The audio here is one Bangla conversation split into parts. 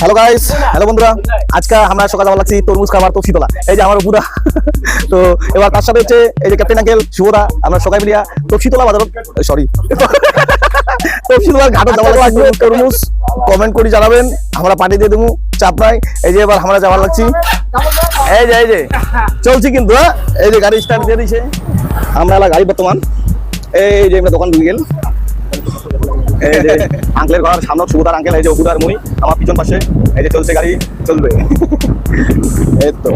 হ্যালো গাইস, হ্যালো বন্ধুরা। আজকে আমরা সকালে লাগছি তরমুজ খাবার তফসিতলা। এই যে আমার বুড়া তো এবার তার সাথে হচ্ছে এই যে ক্যাপ্টেন আঙ্কেল শুভদা, আমরা সবাই মিলিয়া তফসিতলা বাজার সরি তফসিতলার ঘাটে যাওয়া লাগবে। তরমুজ কমেন্ট করে জানাবেন, আমরা পাঠিয়ে দিয়ে দেবো, চাপ নাই। এই যে এবার আমরা যাওয়ার লাগছি, এই যে চলছি কিন্তু। এই যে গাড়ি স্টার্ট দিয়ে দিয়েছে, আমরা এলা গাড়ি বর্তমান এই যে আমরা দোকান ঢুকে গেল। এই যে আঙ্কেলের ঘর সামনে সুবুদার আঙ্কেল, এই যে অপুদার মুই আমার পিছন পাশে, এই যে চলছে গাড়ি, চলবে এই তো।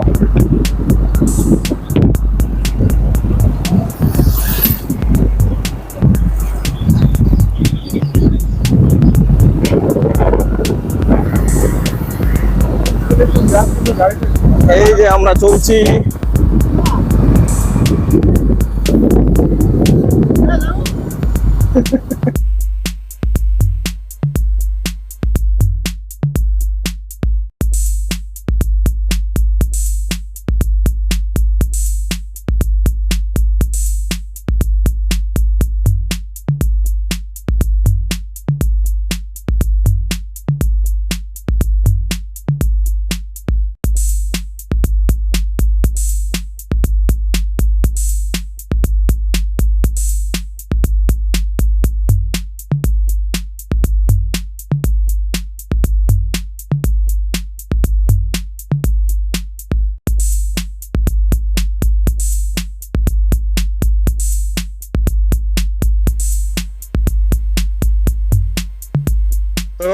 এই যে আমরা চলছি,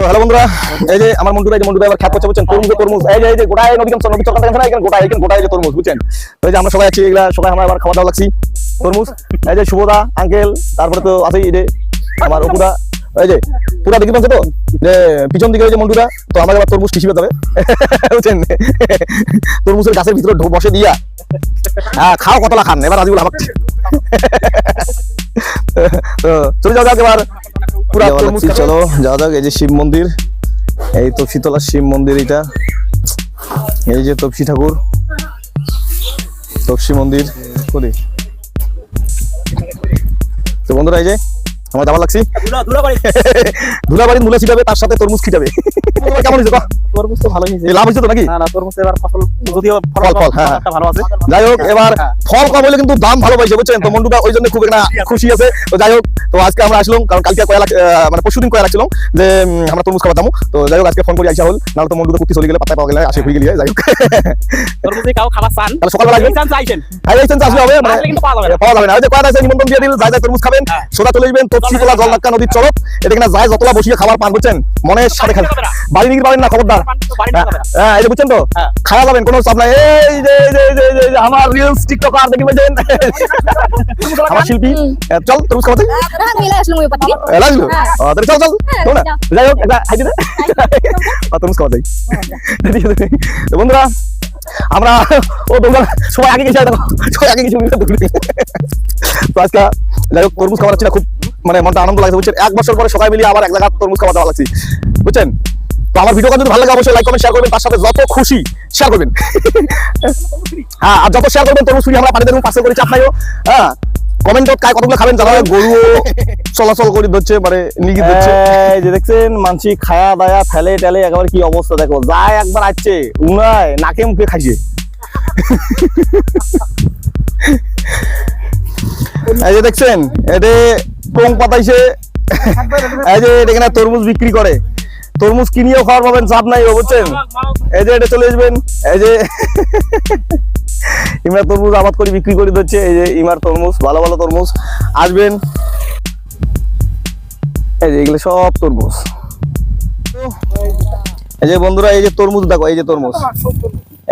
হ্যালো বন্ধুরা। এই যে আমার মন্টুরা, এই যে মন্টুরা এবার খ্যাত করছে বুঝছেন, তরমুজ এই যে গোটায় নদী চরকার দেখেন না, এখানে গোটায় যে তরমুজ বুঝছেন। তো এই যে আমরা সবাই আছি, এগুলা সবাই আমরা এবার খাওয়া দাওয়া লাগছি তরমুজ। এই যে শুভদা আঙ্কেল, তারপরে তো আছেই এই যে আমার অপুদা, এই যে পুরা দেখি পাচ্ছে তো যে পিছন দিকে ওই যে মন্টুরা। তো আমাকে আবার তরমুজ টিসিবে তবে বুঝছেন, তরমুজের গাছের ভিতরে বসে দিয়া হ্যাঁ খাও কতলা খান এবার রাজিবুল আমাকে। তো চলে যাও যাক এবার পুরা তরমুজ। চলো যাওয়া যাক। এই যে শিব মন্দির, এই তফসিতলা শিব মন্দির, এটা এই যে তপসি ঠাকুর, তপসি মন্দির করি। তো বন্ধুরা এই যে আমার যাবার লাগছি ধুলাবাড়ি মূলে ছিটাবে, তার সাথে তরমুজ খিটাবে। কেমন হয়েছে? তরমুজ তো ভালো হয়েছে। লাভ হয়েছে তো নাকি? না তরমুজ এবার ফসল যদিও ফল হ্যাঁ ভালো আছে। যাই হোক এবার ফল কম হলে কিন্তু দাম ভালো পাইছে বুঝছেন। তো মন্টুটা ওই জন্য খুব একটা খুশি আছে। তো যাই হোক, তো আজকে আমরা আসলাম কারণ কালকে মানে পরশুদিন কয়া রাখছিলাম যে আমরা তরমুজ খাওয়া যাবো। তো যাই হোক আজকে ফোন করে আইসা হল, নাহলে তো মন্টুটা কুর্তি চলে গেলে পাতা পাওয়া গেলে আসে হয়ে গেলে। যাই হোক তরমুজ খাও খাবার চান তাহলে সকালবেলা আসবেন, চাইছেন হ্যাঁ এই চান্স আসলে হবে, মানে কিন্তু পাওয়া যাবে না। ওই যে কয়া আছে নিমন্ত্রণ দিয়ে দিল, যাই যাই তরমুজ খাবেন সোজা চলে যাবেন তফসিতলা জলনাক্কা নদীর চরক। এটা কিনা যায় যতলা বসিয়ে খাবার পান বুঝছেন, মনের সাথে খাবেন, বাড়ি নিয়ে পাবেন না খবরদার। হ্যাঁ এই যে বুঝছেন তো খাওয়া যাবেন, কোনো চাপ নাই। এই যে আমার রিলস টিকটকার দেখি বুঝছেন আমার শিল্পী। চল তরমুজ খাওয়াতে লাগলো, তাহলে চল চল না। যাই হোক একটা হাই দিতে তরমুজ খাওয়া যাই। বন্ধুরা আমরা ও তোমরা সবাই আগে গেছে, সবাই আগে গেছে। তো আজকে যাই হোক তরমুজ খাওয়া যাচ্ছে না, খুব মানে মনটা আনন্দ লাগছে বুঝছেন। 1 বছর পরে সবাই মিলিয়ে আবার এক জায়গায় তরমুজ খাওয়া দাওয়া লাগছে বুঝছেন। তো আমার ভিডিওটা যদি ভালো লাগে অবশ্যই লাইক কমেন্ট শেয়ার করবেন, তার সাথে যত খুশি শেয়ার করবেন। হ্যাঁ আর যত শেয়ার করবেন তরমুজ ফ্রি আমরা পাঠিয়ে দেবো, পার্সেল করে চাপ নাইও। হ্যাঁ কমেন্ট কায় কতগুলো খাবেন যারা গরু চলাচল করে ধরছে, মানে নিগি ধরছে। এই যে দেখছেন মানসি খায়া দায়া ফেলে টেলে একেবারে কি অবস্থা দেখো, যায় একবার আসছে উনায় নাকে মুখে খাইছে। এই যে দেখছেন এটা পোং পাতাইছে, এই যে এখানে তরমুজ বিক্রি করে, তরমুজ কিনিয়েও খাওয়ার পাবেন, চাপ নাই বুঝছেন। এই যে এটা চলে আসবেন, এই যে ইমার তরমুজ আবাদ করে বিক্রি করে দিচ্ছে। এই যে ইমার তরমুজ, ভালো ভালো তরমুজ আসবেন। এই যে এগুলো সব তরমুজ। এই যে বন্ধুরা এই যে তরমুজ দেখো, এই যে তরমুজ,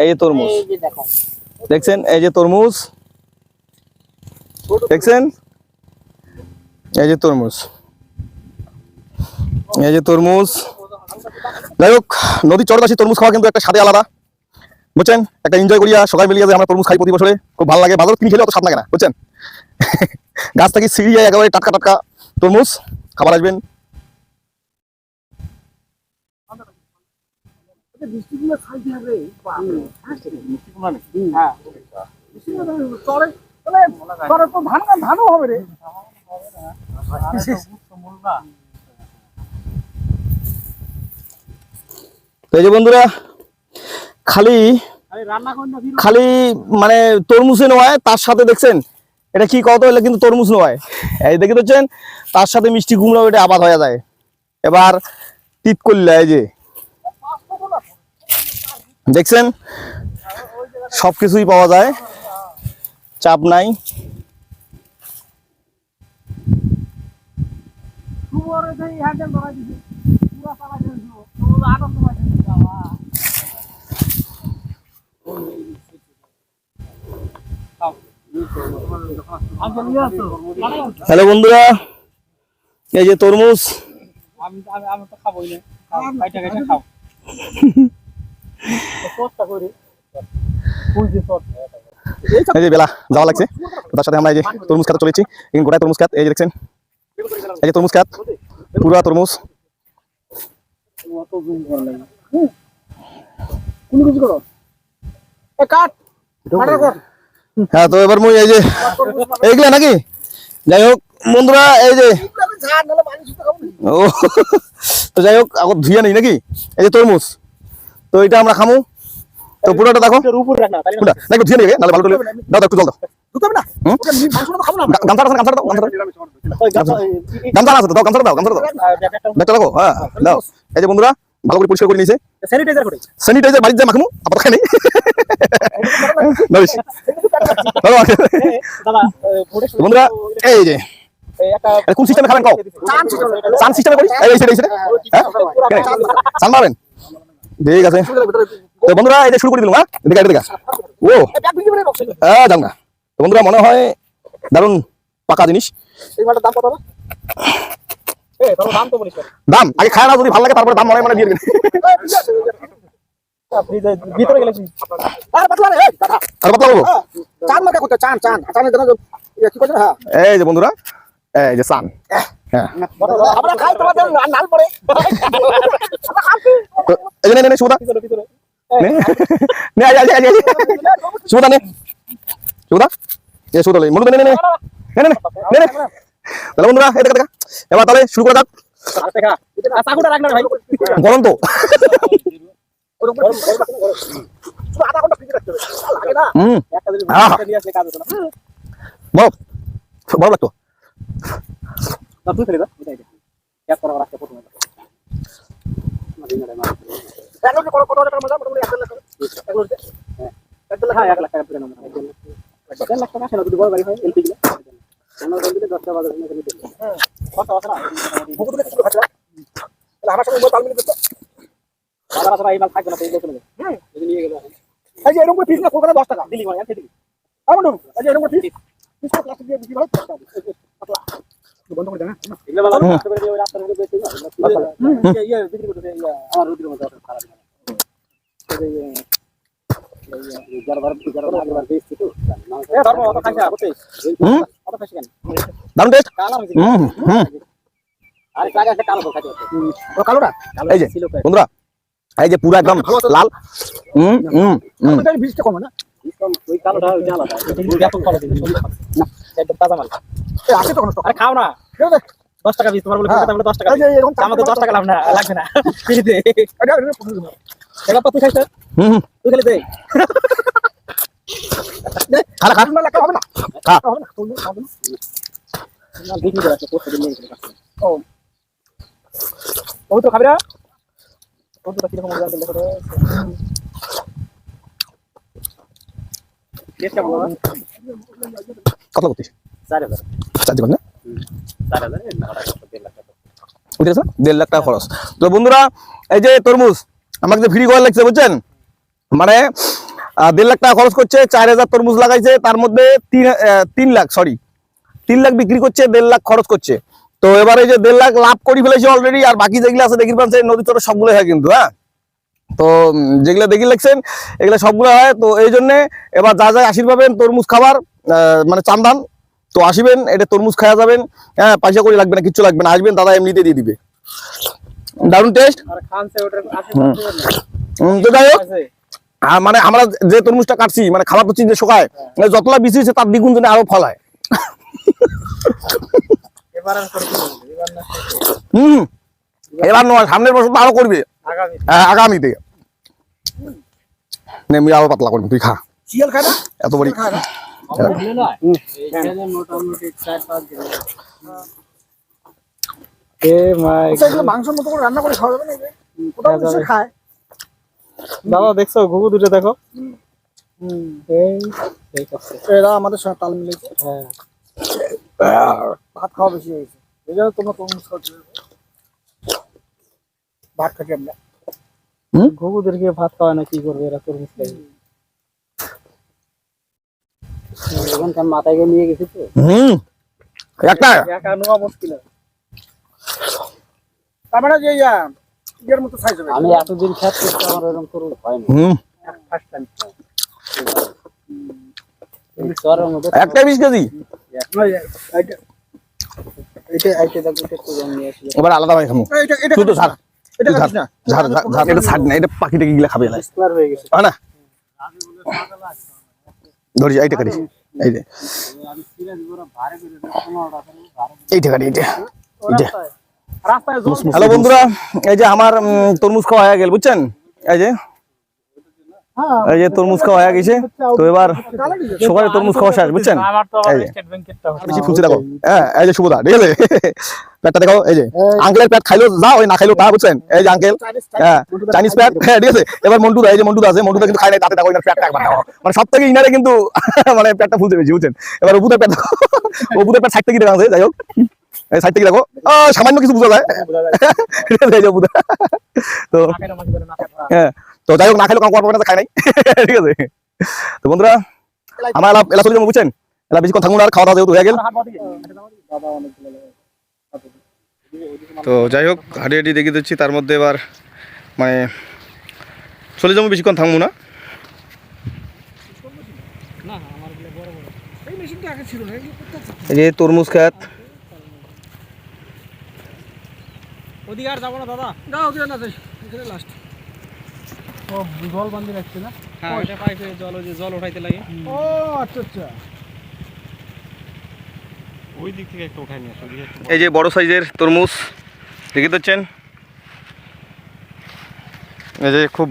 এই যে তরমুজ দেখছেন, এই যে তরমুজ দেখছেন, এই যে তরমুজ, এই যে তরমুজ। যাই হোক নদী চড়ক আসি তরমুজ খাওয়া কিন্তু একটা স্বাদে আলাদা বুঝছেন, একটা এনজয় করিয়া সবাই মিলিয়ে যে আমরা তরমুজ খাই প্রতি বছরে, খুব ভালো লাগে। বাজার কিনে খেলে অত স্বাদ লাগে না বুঝছেন। গাছ থেকে ছিঁড়িয়ে একেবারে টাটকা টাটকা তরমুজ খাবার আসবেন। ধানও হবে রে। তো এই যে বন্ধুরা খালি খালি মানে তরমুজে নয়, তার সাথে দেখছেন এটা কি কত হলে কিন্তু তরমুজ নয়, এই দেখে দিচ্ছেন তার সাথে মিষ্টি কুমড়া ওইটা আবাদ হয়ে যায়। এবার তিত করলে এই যে দেখছেন সবকিছুই পাওয়া যায়, চাপ নাই। হ্যালো বন্ধুরা, এই যে তরমুজ, এই যে বেলা যাওয়া লাগছে, তার সাথে আমরা এই যে তরমুজ খেতে চলেছি। এখানে গোটায় তরমুজ খাত, এই যে দেখছেন এই যে তরমুজ খাত, পুরা তরমুজ। হ্যাঁ, তো এবার মই এই যে এইগুলা নাকি, যাই হোক বন্ধুরা এই যে ও তো যাই হোক এখন ধুয়ে নেই নাকি, এই যে তরমুজ, তো এটা আমরা খামু। তো পুরোটা দেখো না একটু ধুয়ে নেবে, নাহলে ভালো দাও, একটু জল দাও। গামছা আছে, গামছা দাও, গামছা আছে তো দাও, গামছা দাও, গামছা দাও, ব্যাগটা দেখো। হ্যাঁ দাও। এই যে বন্ধুরা ভালো করে পরিষ্কার করে নিয়েছে, স্যানিটাইজার বাড়িতে মাখমু আপাতত খাই নেই। বন্ধুরা এই যে কোন সিস্টেমে খাবেন কও, চান সিস্টেমে করি, এই সেটা চান পাবেন, ঠিক আছে। তো বন্ধুরা এই যে শুরু করে দিলাম। হ্যাঁ দেখা দেখা ও হ্যাঁ যাও না। তো বন্ধুরা মনে হয় দারুণ পাকা জিনিস। দাম আগে খায় না, যদি ভালো লাগে তারপরে দাম মনে মনে দিয়ে দেবেন। এই যে বন্ধুরা এই যে চান, সুবিধা বন্ধুরা এবার তাহলে শুরু করে যাক। গরম তো বড় লাগতো। বন্ধুরা এই যে পুরো একদম লাল, খাও না 10 টাকা পিস, তোমার বলে 10 টাকা, আমার তো 10 টাকা লাভ না, লাগবে না। তুই খাইছ, তুই খেলে দে, খালা খাবে না, হবে না, হবে না, দেখি তো একটা পোস্ট দিয়ে নিয়ে ও ও তো খাবে না, ও তো কি রকম মজা দেখো তো। টেস্ট কেমন হবে? কত করছিস? 4000 চার্জ করনা 4000 1.5 লাখ টাকা খরচ। তো বন্ধুরা এই যে তরমুজ আমাকে যে ফ্রি করা লাগছে বুঝছেন, মানে 1.5 লাখ টাকা খরচ করছে, 4000 তরমুজ লাগাইছে, তার মধ্যে 3 লাখ বিক্রি করছে, 1.5 লাখ খরচ করছে। তো এবারে যে 1.5 লাখ লাভ করে ফেলেছে অলরেডি, আর বাকি যেগুলো আছে দেখি পাচ্ছেন নদী চরে সবগুলো হয় কিন্তু। হ্যাঁ, তো যেগুলো দেখি লাগছেন এগুলো সবগুলো হয়। তো এই জন্যে এবার যা যা আশীর পাবেন তরমুজ খাবার মানে চান্দান, তো আসিবেন, এটা তরমুজ খাওয়া যাবেন। হ্যাঁ, পয়সা করে লাগবে না, কিচ্ছু লাগবে না, আসবেন দাদা এমনিতে দিয়ে দিবে, দারুণ টেস্ট। তো যাই হোক মানে আমরা যে তরমুজটা কাটছি মানে খাবার হচ্ছে যে শোকায়, যতটা বেশি হচ্ছে তার দ্বিগুণ জন্য আরো ফলায়। এবার নয়, সামনের বছর আরো করবে আগামীতে। নে আমি আরো পাতলা করবো, তুই খা। শিয়াল খায় না? এত বড়ি খায় না? আচ্ছা, এগুলো মাংসের মতো করে রান্না করে খাওয়া যাবে না? ওটাও নিশ্চয়ই খায়। দাদা দেখছো ঘুঘু দুটো দেখো, এরা আমাদের সঙ্গে তাল মিলেছে। ভাত খাওয়া বেশি হয়েছে, এই জন্য তোমরা তরমুজ খাচ্ছো। ভাত খাচ্ছি আমরা। ঘুঘুদেরকে ভাত খাওয়ায় না, কি করবে এরা তরমুজ খাই। এখানকার মাথায় নিয়ে গেছি তো, একটা একা নেওয়া মুশকিল। তার মানে যে ইয়ের মতো সাইজ হবে। আমি এতদিন খেত করছি, আমার এরকম তরমুজ হয় না, ফার্স্ট টাইম খাই। চরের মধ্যে একটা 20 কেজি এবার আলাদা ভাই খামু। শুধু ঝাড়, এটা ঝাড় খাচ্ছিস না? ঝাড় ঝাড়, এটা ছাড় না, এটা পাখিটাকে গিলা খাবে না, হয়ে গেছে। হয় না? ধরি এইটা কাটি, এই যে এইটা কাটি, এইটা এইটা। রাস্তায় জল হ্যালো বন্ধুরা, এই যে আমার তরমুজ খাওয়া হয়ে গেল, বুঝছেন? এই যে তরমুজ খাওয়া হয়ে গেছে, তো এবার সকালে তরমুজ খাওয়া শেষ, বুঝছেন? এই যে বেশি ফুলছে দেখো, হ্যাঁ এই যে শুভদা, ঠিক আছে? পেটটা দেখো, এই যে আঙ্কেলের পেট খাইলো যা, ওই না খাইলো তা, বুঝছেন? এই যে আঙ্কেল, হ্যাঁ চাইনিজ পেট, হ্যাঁ ঠিক আছে। এবার মন্টুদা, এই যে মন্টুদা আছে, মন্টুদা কিন্তু খায় নাই, তাতে দেখো ইনার পেটটা একবার দেখো, মানে সব থেকে ইনারে কিন্তু মানে পেটটা ফুলছে বেশি, বুঝছেন? এবার অপুদের পেট দেখো, অপুদের পেট সাইড থেকে দেখা আছে, যাই হোক এই সাইড থেকে দেখো, সামান্য কিছু বোঝা যায়, এই যে অপুদা। তো হ্যাঁ, তো যাই হোক, না খাইলো কারণ করবো না, খাই নাই, ঠিক আছে? তো বন্ধুরা, আমার এলা চলে যাবো, বুঝছেন? এলা বেশি কথা থাকবো না, আর খাওয়া দাওয়া যেহেতু হয়ে গেল। তো যাই হোক, হাঁটি হাঁটি দেখিয়ে দিচ্ছি, তার মধ্যে এবার মানে চলে যাবো, বেশিক্ষণ থাকবো না। এই যে তরমুজ খেত, ওদিকে আর যাবো না দাদা, যাও ওদিকে না যাই, এখানে লাস্ট। ও জল বান্ধি রাখছে না? হ্যাঁ, এটা পাইপে জল, ওই যে জল উঠাইতে লাগে। ও আচ্ছা আচ্ছা, ওই দিক থেকে একটা উঠাই নিয়ে আসো। এই যে বড় সাইজের তরমুজ দেখে দিচ্ছেন, এই যে খুব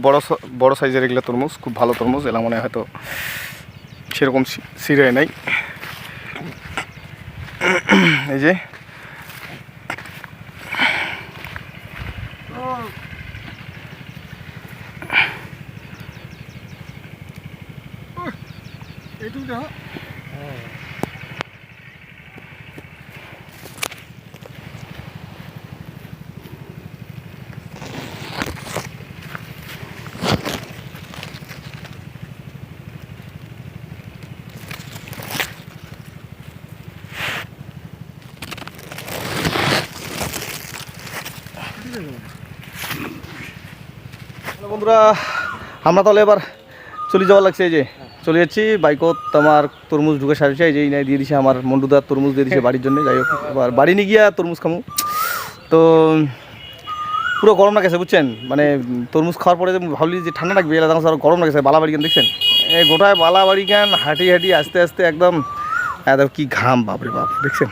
বড় সাইজের এগুলো তরমুজ, খুব ভালো তরমুজ, এলা মনে হয় হয়তো সেরকম সিরে নাই। এই যে এইটুকু দেখো। বন্ধুরা, আমরা তাহলে এবার চলে যাওয়ার লাগছে, এই যে চলে যাচ্ছি। বাইকত আমার তরমুজ ঢুকে সারিছে, এই যে নাই দিয়ে দিছে, আমার মন্টুদার তরমুজ দিয়ে দিছে বাড়ির জন্য। যাই হোক, এবার বাড়ি নিয়ে গিয়া তরমুজ খামু। তো পুরো গরম লাগেছে, বুঝছেন? মানে তরমুজ খাওয়ার পরে ভাবলি যে ঠান্ডা লাগবে, এলাকা আর গরম লাগেছে। বালাবাড়ি কেন দেখছেন, এই গোটায় বালাবাড়ি কেন হাঁটি হাঁটি আস্তে আস্তে একদম কি ঘাম, বাপরে বাপ, দেখছেন?